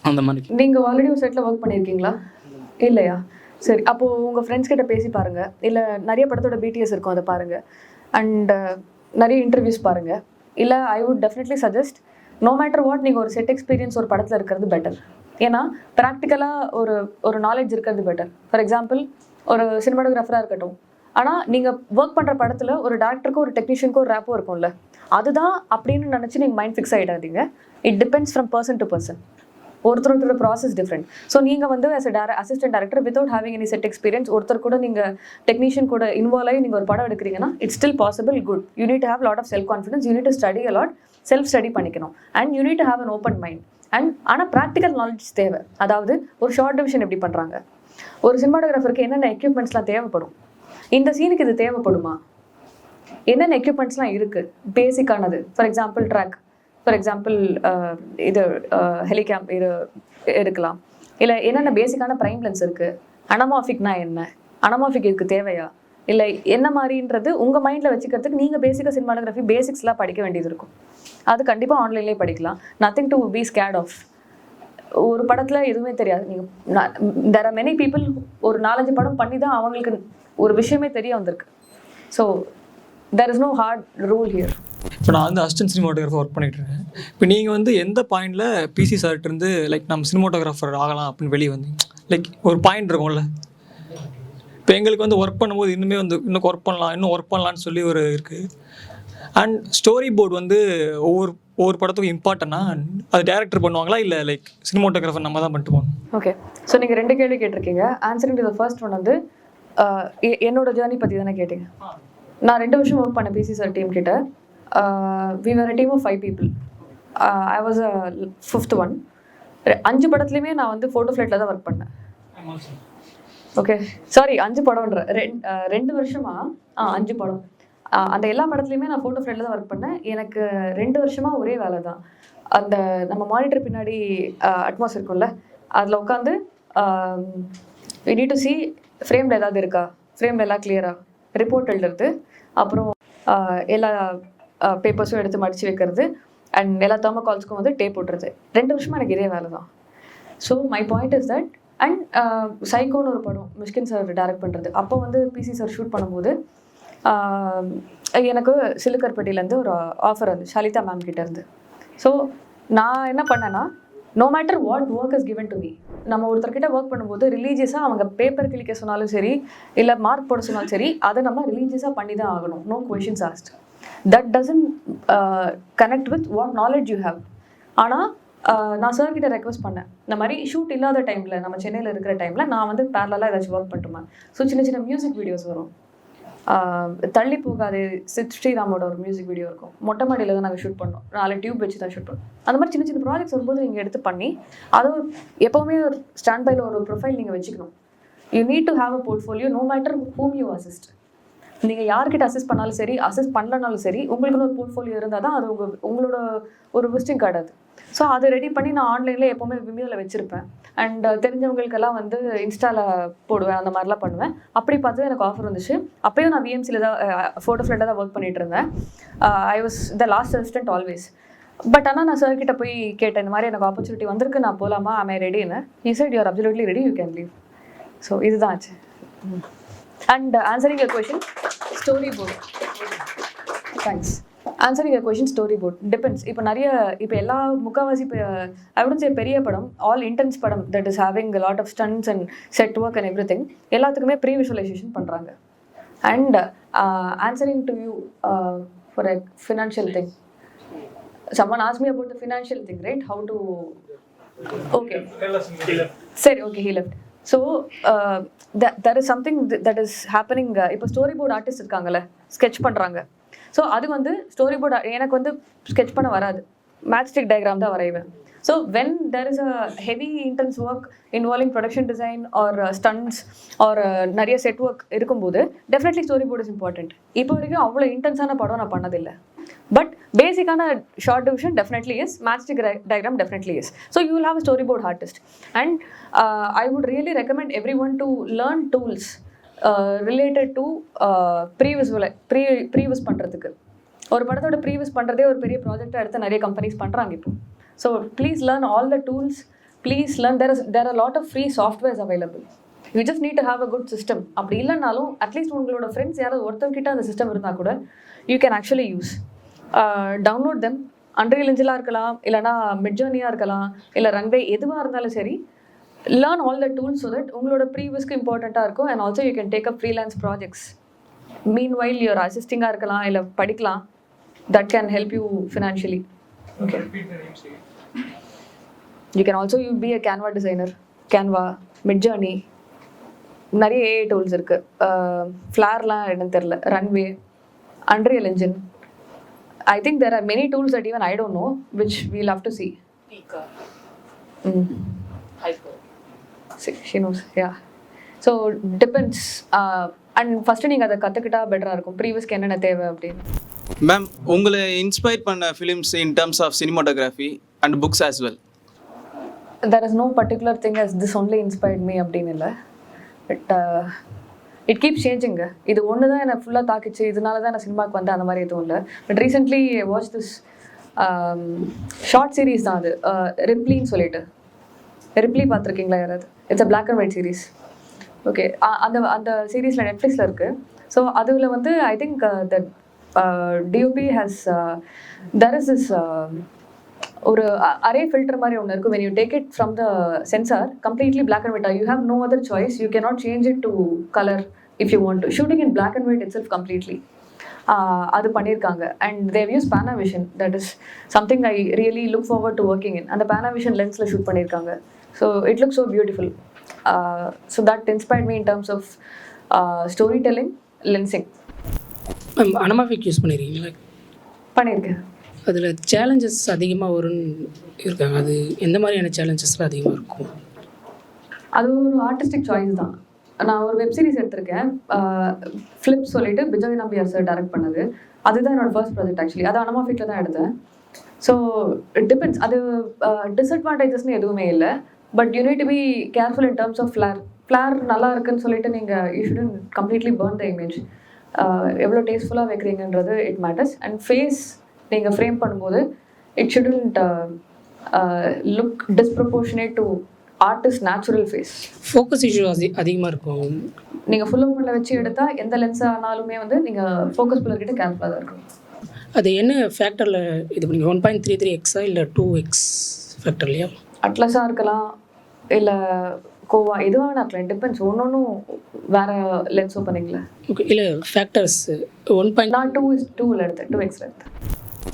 K: அந்த மாதிரி.
B: நீங்கள் ஆல்ரெடி ஒரு செட்டில் ஒர்க் பண்ணியிருக்கீங்களா? இல்லையா? சரி, அப்போது உங்கள் ஃப்ரெண்ட்ஸ் கிட்ட பேசி பாருங்கள், இல்லை நிறைய படத்தோட பிடிஎஸ் இருக்கும் அதை பாருங்கள், அண்ட் நிறைய இன்டர்வியூஸ் பாருங்கள். இல்லை I would definitely suggest no matter what நீங்கள் ஒரு செட் எக்ஸ்பீரியன்ஸ் ஒரு படத்தில் இருக்கிறது பெட்டர். ஏன்னா ப்ராக்டிக்கலாக ஒரு நாலேஜ் இருக்கிறது பெட்டர். ஃபார் எக்ஸாம்பிள் ஒரு சினிமாட்டோகிராஃபராக இருக்கட்டும், ஆனால் நீங்கள் ஒர்க் பண்ணுற படத்தில் ஒரு டேரக்டருக்கும் ஒரு டெக்னீஷியனுக்கும் ஒரு ரேப்போ இருக்கும்ல, அதுதான் அப்படின்னு நினச்சி நீங்கள் மைண்ட் ஃபிக்ஸ் ஆகிடாதீங்க. It depends from person to person. ஒருத்தரோட ப்ராசஸ் டிஃப்ரெண்ட். ஸோ நீங்கள் வந்து as a assistant director without having any set experience ஒருத்தர் கூட நீங்கள் டெக்னீஷியன் கூட இன்வால்வ் ஆகி நீங்கள் ஒரு படம் எடுக்கிறீங்கன்னா it's still possible, good. You need to have lot of self confidence, you need to study a lot, self study பண்ணிக்கணும், and you need to have an open mind. And ஆனால் practical knowledge தேவை. அதாவது ஒரு short division எப்படி பண்ணுறாங்க, ஒரு சினிமாட்டோகிராஃபருக்கு என்னென்ன எக்யூப்மெண்ட்ஸ்லாம் தேவைப்படும், இந்த சீனுக்கு இது தேவைப்படுமா, என்னென்ன எக்யூப்மெண்ட்ஸ்லாம் இருக்குது பேசிக்கானது. For example track, for example இது ஹெலிகேம் இது எடுக்கலாம். இல்லை என்னென்ன பேசிக்கான ப்ரைம் லென்ஸ் இருக்குது, அனமாஃபிக்னா என்ன, அனமாஃபிக் இதுக்கு தேவையா, இல்லை என்ன மாதிரின்றது உங்கள் மைண்டில் வச்சுக்கிறதுக்கு நீங்கள் பேசிக்காக சினிமாட்டோகிராஃபி பேசிக்ஸ்லாம் படிக்க வேண்டியது இருக்கும். அது கண்டிப்பாக ஆன்லைன்லேயே படிக்கலாம். Nothing to be scared of. ஒரு படத்தில் எதுவுமே தெரியாது, நீங்கள் தெர் ஆர் மெனி பீப்புள் ஒரு 4-5 படம் பண்ணி தான் அவங்களுக்கு ஒரு விஷயமே தெரிய வந்திருக்கு. So there is no hard rule here.
L: இப்போ நான் வந்து அசிஸ்டன்ட் சினிமாட்டோகிராஃபர் ஒர்க் பண்ணிகிட்டு இருக்கேன். இப்போ நீங்கள் வந்து எந்த பாயிண்டில் பிசி சார்ட்டிருந்து லைக் நம்ம சினிமாட்டோகிராஃபர் ஆகலாம் அப்படின்னு வெளியே வந்தீங்க? லைக் ஒரு பாயிண்ட் இருக்கும்ல, இப்போ எங்களுக்கு வந்து ஒர்க் பண்ணும்போது இன்னுமே வந்து இன்னும் ஒர்க் பண்ணலான்னு சொல்லி ஒரு இருக்குது. அண்ட் ஸ்டோரி போர்டு வந்து ஒவ்வொரு படத்துக்கும் இம்பார்ட்டன்னா அது டேரக்டர் பண்ணுவாங்களா இல்லை லைக் சினிமாட்டோகிராஃபர் நம்ம தான் பண்ணிட்டு போகணும்?
B: ஓகே, ஸோ நீங்கள் 2 கேள்வி கேட்டிருக்கீங்க. Answering to the first one வந்து என்னோட ஜேர்னி பற்றி தானே கேட்டீங்க. நான் 2 வருஷம் ஒர்க் பண்ணேன் பிசி சார் டீம் கிட்ட. we were a team of 5 people. I was a 5th one. 5 படத்துலையுமே நான் வந்து ஃபோட்டோ ஃப்ளைட்டில் தான் ஒர்க் பண்ணேன். ஓகே, சாரி 5 படம்ன்ற 2 வருஷமா 5 படம். அந்த எல்லா படத்துலையுமே நான் ஃபோட்டோ ஃப்ளைட்டில் தான் ஒர்க் பண்ணேன். எனக்கு 2 வருஷமாக ஒரே வேலை தான். அந்த நம்ம மானிட்டர் பின்னாடி அட்மாஸ் இருக்கும்ல, அதில் உட்காந்து we need to see ஃப்ரேமில் ஏதாவது இருக்கா, ஃப்ரேமில் எல்லாம் கிளியரா, ரிப்போர்ட் எழுதுறது, அப்புறம் எல்லா பேப்பர்ஸும் எடுத்து மடித்து வைக்கிறது, அண்ட் எல்லா தெர்மோகால்ஸ்க்கும் வந்து டேப் போட்டுறது. 2 வருஷமாக எனக்கு இதே வேலை தான். So my point is that. And சைக்கோன்னு ஒரு படம் மிஷ்கின் சார் டைரக்ட் பண்ணுறது, அப்போ வந்து பிசி சார் ஷூட் பண்ணும்போது எனக்கு சிலுக்கர்பட்டியிலேருந்து ஒரு ஆஃபர் வந்து ஷலிதா மேம் கிட்டேருந்து. ஸோ நான் என்ன பண்ணேன்னா, no matter what work is given to me, நம்ம ஒருத்தர்கிட்ட ஒர்க் பண்ணும்போது ரிலீஜியஸாக அவங்க பேப்பர் கிளிக்க சொன்னாலும் சரி, இல்லை மார்க் போட சொன்னாலும் சரி, அதை நம்ம ரிலீஜியஸாக பண்ணி தான் ஆகணும். No questions asked. That doesn't connect with what knowledge you have. ஆனால் நான் சார்கிட்ட ரெக்வஸ்ட் பண்ணேன், இந்த மாதிரி ஷூட் இல்லாத டைமில், நம்ம சென்னையில் இருக்கிற டைமில் நான் வந்து பேரலாக ஏதாச்சும் ஒர்க் பண்ணட்டுமா. ஸோ சின்ன சின்ன மியூசிக் வீடியோஸ் வரும். தள்ளி போகாது சித் ஸ்ரீராமோட ஒரு மியூசிக் வீடியோ இருக்கும், மொட்டை மாடியில் தான் நாங்கள் ஷூட் பண்ணோம், 4 டியூப் வச்சு தான் ஷூட் பண்ணோம். அந்த மாதிரி சின்ன சின்ன ப்ராஜெக்ட்ஸ் வரும்போது நீங்கள் எடுத்து பண்ணி அதை எப்போவுமே ஒரு ஸ்டாண்ட் பையில் ஒரு ப்ரொஃபைல் நீங்கள் வச்சுக்கணும். You need to have a portfolio no matter whom you assist. நீங்கள் யார்கிட்ட அசிஸ்ட் பண்ணாலும் சரி, அசிஸ்ட் பண்ணலனாலும் சரி, உங்களுக்குன்னு ஒரு போர்ட்ஃபோலியோ இருந்தால் தான் அது உங்களோட ஒரு விசிட்டிங் கார்டு அது. ஸோ அதை ரெடி பண்ணி நான் ஆன்லைனில் எப்போவுமே விமியோவில் வச்சுருப்பேன். அண்ட் தெரிஞ்சவங்களுக்கெல்லாம் வந்து இன்ஸ்டாவில் போடுவேன், அந்த மாதிரிலாம் பண்ணுவேன். அப்படி பார்த்து எனக்கு ஆஃபர் வந்துச்சு. அப்போயும் நான் விஎம்சியில் தான் ஃபோட்டோ ஃப்ளைட்டில் தான் ஒர்க் பண்ணிகிட்டு இருந்தேன். I was the last assistant always. But ஆனால் நான் சார்கிட்ட போய் கேட்டேன், இந்த மாதிரி எனக்கு ஆப்பர்ச்சுனிட்டி வந்திருக்கு, நான் போகலாமா, ஐ எம் ரெடின்னு. He said you are absolutely ready, you can leave. So இதுதான் ஆச்சு. And answering your question, story board. Thanks. Answering your question, story board depends. இப்போ எல்லா முக்கால்வாசி இப்போ ஐ வுடன்ட் சே பெரிய படம், ஆல் இன்டென்ஸ் படம் that is having a lot of stunts and set work and everything, எல்லாத்துக்குமே ப்ரீ விஷுவலைசேஷன் பண்ணுறாங்க. And answering to you for a financial thing, someone asked me about the financial thing, right? How to... Okay. Sir, okay, he left. So there is something that is happening. இப்போ story board artist இருக்காங்கல்ல, sketch பண்ணுறாங்க. So அது வந்து story board எனக்கு வந்து sketch பண்ண வராது, matchstick diagram தான் வரைவேன். So when there is a heavy intense work involving production design or stunts or நிறைய செட் ஒர்க் இருக்கும்போது definitely story board is important. இப்போ வரைக்கும் அவ்வளோ இன்டென்ஸான படம் நான் பண்ணதில்லை. But பேசிக்கான short division definitely is, matchstick diagram definitely is. So you will have a story board artist. And I would really recommend every one to learn tools related to previews பண்ணுறதுக்கு. ஒரு படத்தோட ப்ரீவியூஸ் பண்ணுறதே ஒரு பெரிய ப்ராஜெக்டாக எடுத்து நிறைய கம்பெனிஸ் பண்ணுறாங்க இப்போ. So please learn all the tools, please learn. There are lot of free softwares available. You just need to have a good system. அப்படி இல்லைனாலும் அட்லீஸ்ட் உங்களோட ஃப்ரெண்ட்ஸ் யாராவது ஒருத்தர்கிட்ட அந்த சிஸ்டம் இருந்தால் கூட you can actually use. Download them. Unreal என்ஜினாக இருக்கலாம், இல்லைனா மிட்ஜர்னியாக இருக்கலாம், இல்லை ரன்வே, எதுவாக இருந்தாலும் சரி. Learn all the tools so that உங்களோட ப்ரீவியூஸ்க்கு இம்பார்ட்டண்ட்டாக இருக்கும். And also you can take up freelance projects. Meanwhile you're அசிஸ்டிங்காக இருக்கலாம், இல்லை படிக்கலாம். That can help you financially. Okay. You can also you be a Canva designer, Canva, Midjourney, நிறைய AI tools இருக்குது. ஃப்ளார்லாம் என்னன்னு தெரில, runway, unreal engine. I think there are many tools that even I don't know, which we'll have to see. See, she knows, yeah. So depends. And first நீங்கள் அதை கற்றுக்கிட்டா பெட்டராக இருக்கும், ப்ரீவியஸ்க்கு என்னென்ன தேவை அப்படின்னு.
M: மேம், உங்களை இன்ஸ்பயர் பண்ண films in terms of cinematography and books as well?
B: There is no particular thing as this only inspired me அப்படின்னு இல்லை. But it keeps changing. இது ஒன்று தான் என்னை ஃபுல்லாக தாக்கிச்சு, இதனால தான் நான் சினிமாவுக்கு வந்தேன், அந்த மாதிரி எதுவும் இல்லை. But recently watch this short series தான் அது, ரிப்ளின்னு சொல்லிட்டு. ரிப்ளி பார்த்துருக்கீங்களா யாராவது? It's a black and white series. Okay, அந்த சீரீஸில் நெட்ஃப்ளிக்ஸில் இருக்குது. ஸோ அதில் வந்து I think the DOP has there is this ஒரு அரே ஃபில்டர் மாதிரி ஒன்று இருக்கும். when you take it from the sensor completely black and white, you have no other choice, you cannot change it to color if you want to. Shooting in black and white itself completely, அது பண்ணியிருக்காங்க. and they've used Panavision, that is something I really look forward to working in. அந்த Panavision lensல shoot பண்ணியிருக்காங்க. so it looks so beautiful. So that inspired me in terms of storytelling, lensing.
I: Anamorphic use பண்ணியிருக்கீங்களா?
B: பண்ணியிருக்கேன்.
I: அதில் challenges அதிகமாக வரும்னு இருக்காங்க. அது எந்த மாதிரியான சேலஞ்சஸ்லாம் அதிகமாக இருக்கும்?
B: அது ஒரு ஆர்டிஸ்டிக் சாய்ஸ் தான். நான் ஒரு வெப் சீரிஸ் எடுத்திருக்கேன், ஃப்ளிப் சொல்லிட்டு விஜய் நம்பியார் சார் டைரக்ட் பண்ணது. அதுதான் என்னோட ஃபர்ஸ்ட் ப்ராஜெக்ட் ஆக்சுவலி. அது அனமாஃபிக்கில் தான் எடுத்தேன். So it depends. அது டிஸ்அட்வான்டேஜஸ்னு எதுவுமே இல்லை. But you need to be careful in terms of flare நல்லா இருக்குன்னு சொல்லிட்டு நீங்கள் you shouldn't completely burn the image. எவ்வளோ டேஸ்ட்ஃபுல்லாக வைக்கிறீங்கன்றது இட் மேட்டர்ஸ். அண்ட் ஃபேஸ் நீங்கள் ஃப்ரேம் பண்ணும்போது it shouldn't look disproportionate to artist natural face.
I: Focus issue அதிகமாக இருக்கும்.
B: நீங்கள் ஃபுல் ஓப்பனில் வச்சு எடுத்தால் எந்த லென்ஸ் ஆனாலுமே வந்து நீங்கள் ஃபோக்கஸ் புல்லர்கிட்ட கேர்ஃபுல்லாக தான் இருக்கும்.
I: அது என்ன ஃபேக்டரில் இது பண்ணி 1.33x இல்லை 2x ஃபேக்டர்லையா?
B: அட்லஸாக இருக்கலாம், இல்லை கோவா, எதுவாக இருக்கலாம். டிபெண்ட்ஸ். ஒன்றும் வேறு லென்ஸ் ஓப்பனிங்கில்.
I: ஓகே, இல்லை ஃபேக்டர்ஸ் 1.
B: நான் 2:2 எடுத்தேன், 2x எடுத்தேன்.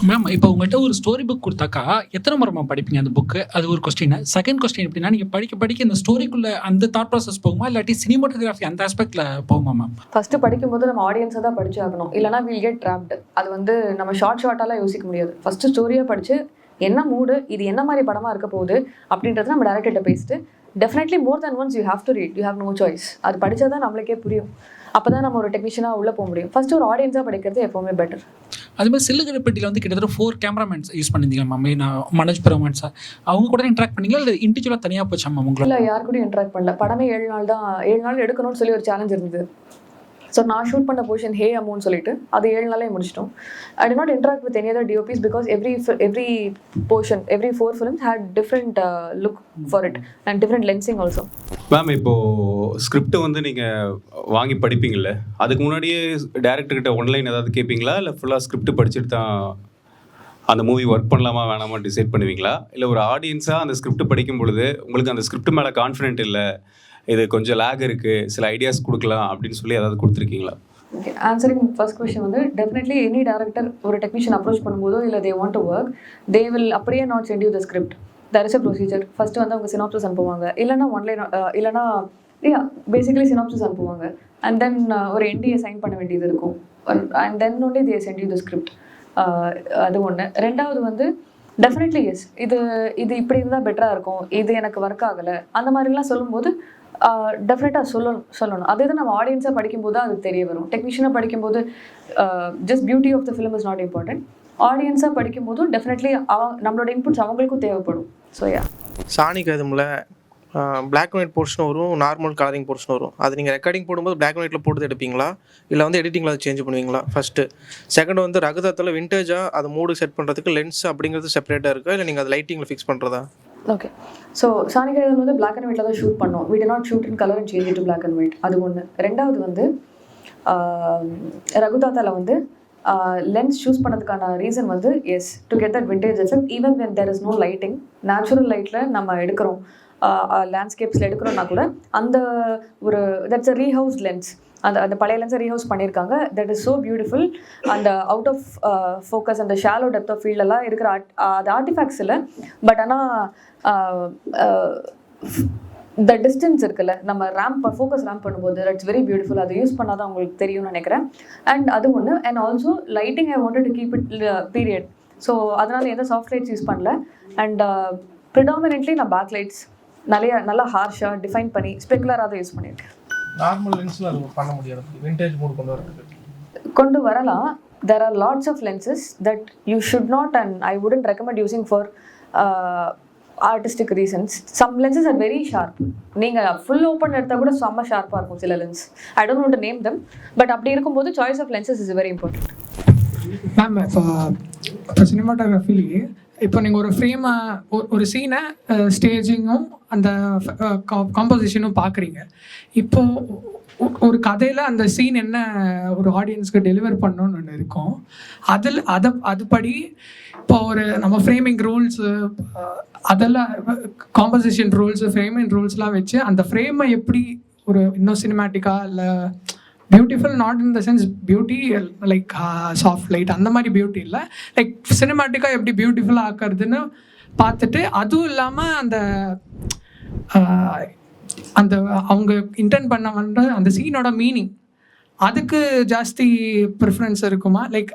D: மேம், இப்போ உங்கள்கிட்ட ஒரு ஸ்டோரி புக் கொடுத்தாக்கா எத்தனை முறைமா படிப்பீங்க அந்த புக்கு? அது ஒரு கொஸ்டின். செகண்ட் கொஸ்டின் எப்படின்னா, நீங்கள் படிக்க இந்த ஸ்டோரிக்குள்ளே அந்த தாட் ப்ராசஸ் போகுமா, இல்லாட்டி சினிமாட்டோகிராஃபி அந்த ஆஸ்பெக்டில் போகுமா மேம்?
B: ஃபஸ்ட்டு படிக்கும்போது நம்ம ஆடியன்ஸை தான் படிச்சு ஆகணும், இல்லைனா வில் கெட் ட்ராப்டு. அது வந்து நம்ம ஷார்ட்டாலாம் யோசிக்க முடியாது. ஃபஸ்ட்டு ஸ்டோரியாக படித்து என்ன மூடு, இது என்ன மாதிரி படமாக இருக்க போகுது அப்படின்றது நம்ம டேரக்டர்கிட்ட பேசிட்டு, definitely more than once you have to read, you have no choice. அது படித்தா தான் நம்மளுக்கே புரியும். அப்போ தான் நம்ம ஒரு டெக்னீஷியனாக உள்ளே போக முடியும். ஃபஸ்ட்டு ஒரு ஆடியன்ஸாக படிக்கிறது எப்போவுமே பெட்டர்.
D: அது மாதிரி சில்லுகரப்பட்டியில் வந்து கிட்டத்தட்ட 4 கேமராமேன்ஸ் யூஸ் பண்ணியிருந்தீங்க மேம். நான் மனோஜ் பிரமான் சார் அவங்க கூட இன்ட்ராக்ட் பண்ணிங்களா, இல்லை இண்டிவிஜுவலாக தனியாக போச்சா மேம் உங்களுக்கு?
B: இல்லை, யார் கூட இன்ட்ராக்ட் பண்ணல. படமே 7 நாள் தான், 7 நாள் எடுக்கணும்னு சொல்லி ஒரு சேலஞ்ச் இருந்தது. ஸோ நான் ஷூட் பண்ண போர்ஷன் ஹே அமௌன்னு சொல்லிட்டு அது 7 நாளே முடிச்சிட்டோம். I did not interact with any other DOPs because every portion, every 4 films had different look for it and different lensing also.
N: Ma'am, இப்போது ஸ்கிரிப்ட் வந்து நீங்கள் வாங்கி படிப்பீங்கள்ல, அதுக்கு முன்னாடியே டேரக்டர்கிட்ட ஒன்லைன் ஏதாவது கேட்பீங்களா, இல்லை ஃபுல்லாக ஸ்கிரிப்ட் படிச்சுட்டு தான் அந்த மூவி ஒர்க் பண்ணலாமா வேணாமா டிசைட் பண்ணுவீங்களா? இல்லை ஒரு ஆடியன்ஸாக அந்த ஸ்கிரிப்ட் படிக்கும் பொழுது உங்களுக்கு அந்த ஸ்கிரிப்ட் மேலே கான்ஃபிடென்ட் இல்லை, இது கொஞ்சம் லேக் இருக்குது, சில ஐடியாஸ் கொடுக்கலாம் அப்படின்னு சொல்லி ஏதாவது கொடுத்துருக்கீங்களா?
B: ஓகே, ஆன்சரிங் ஃபர்ஸ்ட் கொஸ்டின் வந்து டெஃபினெட்லி எனி டேரக்டர் ஒரு டெக்னீஷியன் அப்ரோச் பண்ணும்போதோ இல்லை they want to work, they will அப்படியே not send you the script. There is a procedure. First வந்து அவங்க சினாப்சிஸ் அனுப்புவாங்க, இல்லைனா ஒன்லைன், இல்லைனா பேசிக்கலி சினாப்சிஸ் அனுப்புவாங்க. அண்ட் தென் ஒரு என்டிஏ சைன் பண்ண வேண்டியது இருக்கும். And then only they send you the script. அது ஒன்று. ரெண்டாவது வந்து டெஃபினெட்லி எஸ், இது இப்படி இருந்தால் பெட்டராக இருக்கும், இது எனக்கு ஒர்க் ஆகலை, அந்த மாதிரிலாம் சொல்லும்போது டெஃபினட்டாக சொல்லணும். அதே தான் நம்ம ஆடியன்ஸாக படிக்கும்போது அது தெரிய வரும். டெக்னீஷியனாக படிக்கும்போது just beauty of the film is not important. ஆடியன்ஸாக படிக்கும்போதும் டெஃபினெட்லி நம்மளோட இன்புட்ஸ் அவங்களுக்கும் தேவைப்படும். ஸோ யா,
E: சாணிக்கு அதுமில்ல பிளாக் அண்ட் ஒயிட் போர்ஷன் வரும், நார்மல் கலரிங் போர்ஷன் வரும். அது நீங்கள் ரெக்கார்டிங் போடும்போது பிளாக் அண்ட் ஒயிட்டில் போட்டு எடுப்பீங்களா, இல்லை வந்து எடிட்டிங்கில் அதை சேஞ்ச் பண்ணுவீங்களா? ஃபஸ்ட்டு. செகண்ட் வந்து ரகுதாத்தில் விண்டேஜாக அது மூடு செட் பண்ணுறதுக்கு லென்ஸ் அப்படிங்கிறது செப்பரேட்டாக இருக்கா, இல்லை நீங்கள் அது லைட்டிங்கில் ஃபிக்ஸ் பண்ணுறதா?
B: ஓகே, ஸோ சாணிகாயதன் வந்து பிளாக் அண்ட் ஒயிட்டில் தான் ஷூட் பண்ணோம். We did not shoot in colour and change it to black and white. அது ஒன்று. ரெண்டாவது வந்து ரகுதாத்தாவில் வந்து லென்ஸ் சூஸ் பண்ணதுக்கான ரீசன் வந்து as to get that vintage effect even when there is no lighting. Natural லைட்டில் நம்ம எடுக்கிறோம், லேண்ட்ஸ்கேப்ஸில் எடுக்கிறோன்னா கூட அந்த ஒரு தட்ஸ் அ ரீஹவுஸ் லென்ஸ். அந்த பழைய லென்ஸை ரீஹவுஸ் பண்ணியிருக்காங்க. That is so beautiful. அந்த அவுட் ஆஃப் ஃபோக்கஸ், அந்த ஷாலோ டெப்த் ஆஃப் ஃபீல்டெல்லாம் இருக்கிற அது ஆர்டிஃபேக்ட்ஸ் இல்லை. பட் ஆனால் த டிஸ்டன்ஸ் இருக்குல்ல, நம்ம ஃபோக்கஸ் ரேம்ப் பண்ணும்போது தட்ஸ் வெரி பியூட்டிஃபுல். அதை யூஸ் பண்ணால் தான் உங்களுக்கு தெரியும்னு நினைக்கிறேன். அண்ட் அது ஒன்று. And also lighting I wanted to keep it period. So அதனால் எந்த சாஃப்ட் லைட்ஸ் யூஸ் பண்ணல. அண்ட் ப்ரிடாமினென்ட்லி நான் பேக் லைட்ஸ் நல்லா ஹார்ஷாக டிஃபைன் பண்ணி ஸ்பெக்குலராக தான் யூஸ் பண்ணியிருக்கேன்.
O: நார்மல் லென்ஸில் அது பண்ண முடியாது, விண்டேஜ் மூட்
B: கொண்டு வரலாம். There are lots of lenses that you should not, and I wouldn't recommend using for artistic reasons. Some lenses are very sharp. நீங்கள் ஃபுல் ஓப்பன் எடுத்தால் கூட செம்ம ஷார்ப்பாக இருக்கும் சில lens. I don't want to name them, but அப்படி இருக்கும்போது choice of lenses is very important.
E: Ma'am, இப்போ சினிமாட்டோகிராஃபிலேயே இப்போ நீங்கள் ஒரு ஃப்ரேமை ஒரு சீனை ஸ்டேஜிங்கும் அந்த காம்போசிஷனும் பார்க்குறீங்க. இப்போது ஒரு கதையில் அந்த சீன் என்ன ஒரு ஆடியன்ஸ்க்கு டெலிவர் பண்ணணும்னு ஒன்று இருக்கும். அதுபடி இப்போ ஒரு நம்ம ஃப்ரேமிங் ரூல்ஸு அதெல்லாம் காம்போசிஷன் ரூல்ஸு ஃப்ரேமிங் ரூல்ஸ்லாம் வச்சு அந்த ஃப்ரேமை எப்படி ஒரு இன்னும் சினிமேட்டிக்காக இல்லை beautiful, not in the sense beauty like soft light அந்த மாதிரி பியூட்டி இல்லை, லைக் சினிமேட்டிக்காக எப்படி பியூட்டிஃபுல்லாக ஆக்கிறதுன்னு பார்த்துட்டு, அதுவும் இல்லாமல் அந்த அவங்க இன்டென்ட் பண்ண அந்த சீனோட மீனிங் அதுக்கு ஜாஸ்தி ப்ரிஃபரன்ஸ் இருக்குமா? லைக்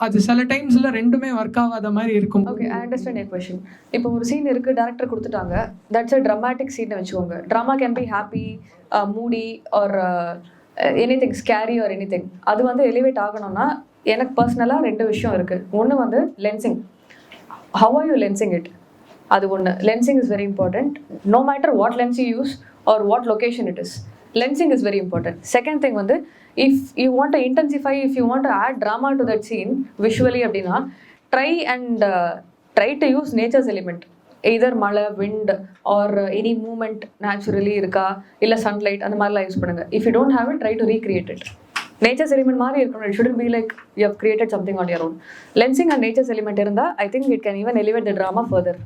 E: அது சில டைம்ஸில் ரெண்டுமே ஒர்க் ஆகாத மாதிரி இருக்கும்.
B: Okay, I understand your question. இப்போ ஒரு சீன் இருக்குது, டேரக்டர் கொடுத்துட்டாங்க, தட்ஸ் அ ட்ராமாட்டிக் சீனை வச்சுக்கோங்க. ட்ராமா கேன் பி ஹாப்பி, மூடி or anything scary or anything. அது வந்து எலிவேட் ஆகணும்னா எனக்கு பர்சனலாக 2 விஷயம் இருக்குது. ஒன்று வந்து lensing. How are you lensing it? அது ஒன்று. Lensing is very important. No matter what lens you use or what location it is, lensing is very important. Second thing வந்து if you want to intensify, if you want to add drama to that scene visually அப்படின்னா try to use nature's element. Either மழை, wind or any movement naturally இருக்கா, இல்லை sunlight, அந்த மாதிரிலாம் use பண்ணுங்க. If you don't have it, try to recreate it. Nature's element மாதிரி இருக்கணும். It shouldn't be like you have created something on your own. Lensing and nature's element இருந்தால் I think it can even elevate the drama further.